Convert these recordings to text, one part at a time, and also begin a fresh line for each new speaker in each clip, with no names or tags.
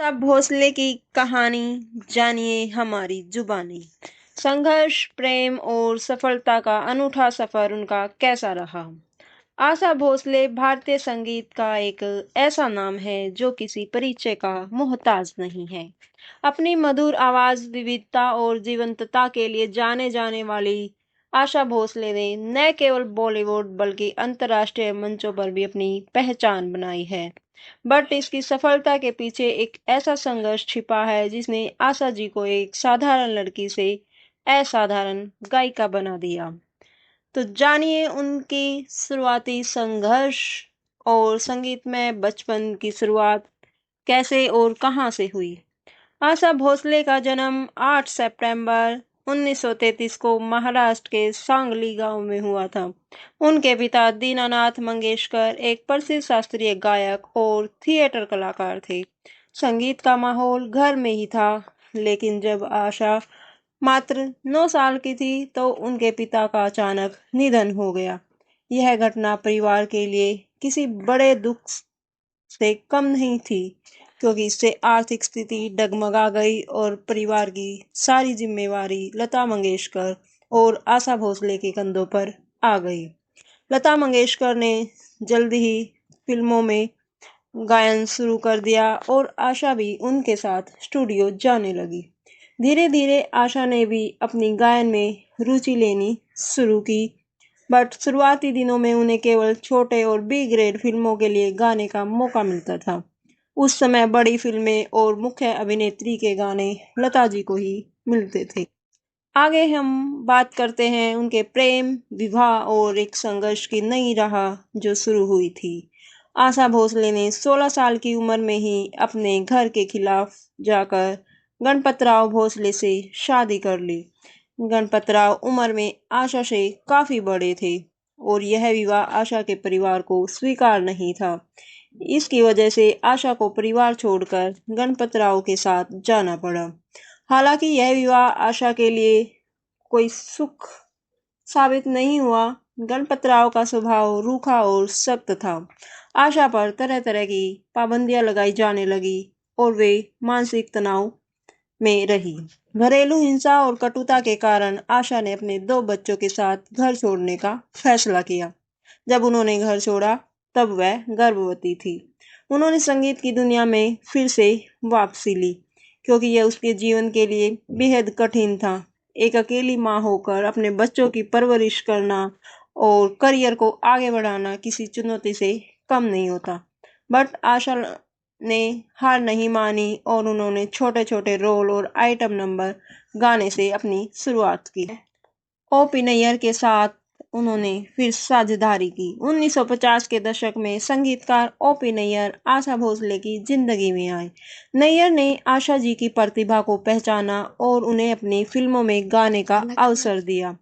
सब भोसले की कहानी जानिए हमारी जुबानी। संघर्ष, प्रेम और सफलता का अनूठा सफर उनका कैसा रहा। आशा भोसले भारतीय संगीत का एक ऐसा नाम है जो किसी परिचय का मोहताज नहीं है। अपनी मधुर आवाज, विविधता और जीवंतता के लिए जाने जाने वाली आशा भोसले ने न केवल बॉलीवुड बल्कि अंतर्राष्ट्रीय मंचों पर भी अपनी पहचान बनाई है। बट इसकी सफलता के पीछे एक ऐसा संघर्ष छिपा है जिसने आशा जी को एक साधारण लड़की से असाधारण गायिका बना दिया। तो जानिए उनकी शुरुआती संघर्ष और संगीत में बचपन की शुरुआत कैसे और कहां से हुई। आशा भोसले का जन्म 8 सितंबर 1933 को महाराष्ट्र के सांगली गांव में हुआ था। उनके पिता दीनानाथ मंगेशकर एक प्रसिद्ध शास्त्रीय गायक और थिएटर कलाकार थे। संगीत का माहौल घर में ही था, लेकिन जब आशा मात्र 9 साल की थी तो उनके पिता का अचानक निधन हो गया। यह घटना परिवार के लिए किसी बड़े दुख से कम नहीं थी, क्योंकि इससे आर्थिक स्थिति डगमगा गई और परिवार की सारी जिम्मेवारी लता मंगेशकर और आशा भोसले के कंधों पर आ गई। लता मंगेशकर ने जल्दी ही फिल्मों में गायन शुरू कर दिया और आशा भी उनके साथ स्टूडियो जाने लगी। धीरे धीरे आशा ने भी अपनी गायन में रुचि लेनी शुरू की, बट शुरुआती दिनों में उन्हें केवल छोटे और बी ग्रेड फिल्मों के लिए गाने का मौका मिलता था। उस समय बड़ी फिल्में और मुख्य अभिनेत्री के गाने लता जी को ही मिलते थे। आगे हम बात करते हैं उनके प्रेम, विवाह और एक संघर्ष की नई राह जो शुरू हुई थी। आशा भोसले ने 16 साल की उम्र में ही अपने घर के खिलाफ जाकर गणपतराव भोसले से शादी कर ली। गणपतराव उम्र में आशा से काफी बड़े थे और यह विवाह आशा के परिवार को स्वीकार नहीं था। इसकी वजह से आशा को परिवार छोड़कर गणपतराव के साथ जाना पड़ा। हालांकि यह विवाह आशा के लिए कोई सुख साबित नहीं हुआ। गणपतराव का स्वभाव रूखा और सख्त था। आशा पर तरह तरह की पाबंदियां लगाई जाने लगी और वे मानसिक तनाव में रही। घरेलू हिंसा और कटुता के कारण आशा ने अपने 2 बच्चों के साथ घर छोड़ने का फैसला किया। जब उन्होंने घर छोड़ा तब वह गर्भवती थी। उन्होंने संगीत की दुनिया में फिर से वापसी ली, क्योंकि यह उसके जीवन के लिए बेहद कठिन था। एक अकेली माँ होकर अपने बच्चों की परवरिश करना और करियर को आगे बढ़ाना किसी चुनौती से कम नहीं होता। बट आशा ने हार नहीं मानी और उन्होंने छोटे छोटे रोल और आइटम नंबर गाने से अपनी शुरुआत की। ओ.पी. नैयर के साथ उन्होंने फिर साझेदारी की। 1950 के दशक में संगीतकार ओ.पी. नैयर आशा भोसले की जिंदगी में आए। नैयर ने आशा जी की प्रतिभा को पहचाना और उन्हें अपनी फिल्मों में गाने का अवसर दिया।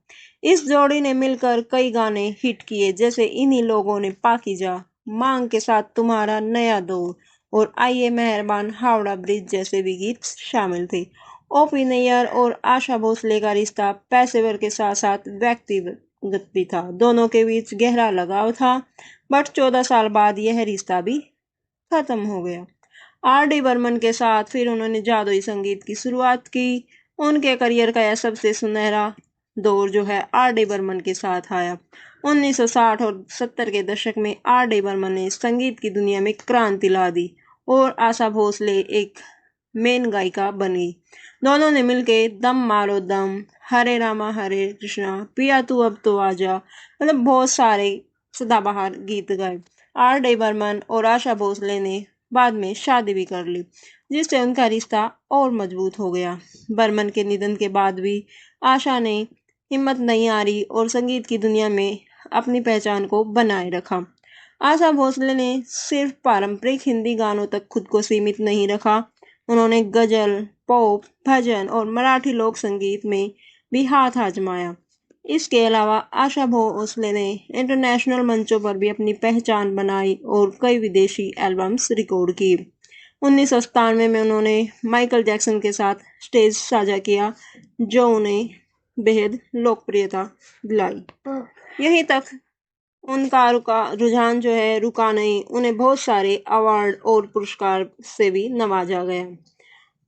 इस जोड़ी ने मिलकर कई गाने हिट किए, जैसे इन्हीं लोगों ने पाकीजा, मांग के साथ तुम्हारा नया दौर और आइए मेहरबान, हावड़ा ब्रिज जैसे भी गीत शामिल थे। ओ.पी. नैयर और आशा भोसले का रिश्ता पेशेवर के साथ साथ व्यक्तिगत भी था। दोनों के बीच गहरा लगाव था, बट 14 साल बाद यह रिश्ता भी खत्म हो गया। आर.डी. बर्मन के साथ फिर उन्होंने जादुई संगीत की शुरुआत की। उनके करियर का यह सबसे सुनहरा दौर जो है आर.डी. बर्मन के साथ आया। 1960 और 70 के दशक में आर.डी. बर्मन ने संगीत की दुनिया में क्रांति ला दी और आशा भोसले एक मेन गायिका बनी। दोनों ने मिलके दम मारो दम, हरे रामा हरे कृष्णा, पिया तू अब तो आजा, मतलब बहुत सारे सदाबहार गीत गाए। आर.डी. बर्मन और आशा भोसले ने बाद में शादी भी कर ली, जिससे उनका रिश्ता और मजबूत हो गया। बर्मन के निधन के बाद भी आशा ने हिम्मत नहीं हारी और संगीत की दुनिया में अपनी पहचान को बनाए रखा। आशा भोसले ने सिर्फ पारंपरिक हिंदी गानों तक खुद को सीमित नहीं रखा। उन्होंने गजल, पॉप, भजन और मराठी लोक संगीत में भी हाथ आजमाया। इसके अलावा आशा भोसले ने इंटरनेशनल मंचों पर भी अपनी पहचान बनाई और कई विदेशी एल्बम्स रिकॉर्ड किए। 1997 में उन्होंने माइकल जैक्सन के साथ स्टेज साझा किया, जो उन्हें बेहद लोकप्रियता दिलाई। यहीं तक उनका रुझान जो है रुका नहीं, उन्हें बहुत सारे अवार्ड और पुरस्कार से भी नवाजा गया।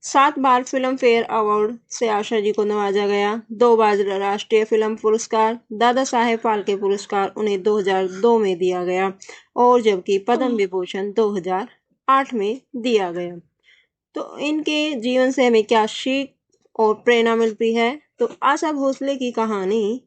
7 बार फिल्म फेयर अवार्ड से आशा जी को नवाजा गया। 2 बार राष्ट्रीय फिल्म पुरस्कार दादा साहेब फाल्के पुरस्कार उन्हें 2002 में दिया गया और जबकि पद्म विभूषण 2008 में दिया गया। तो इनके जीवन से हमें क्या सीख और प्रेरणा मिलती है? तो आशा भोसले की कहानी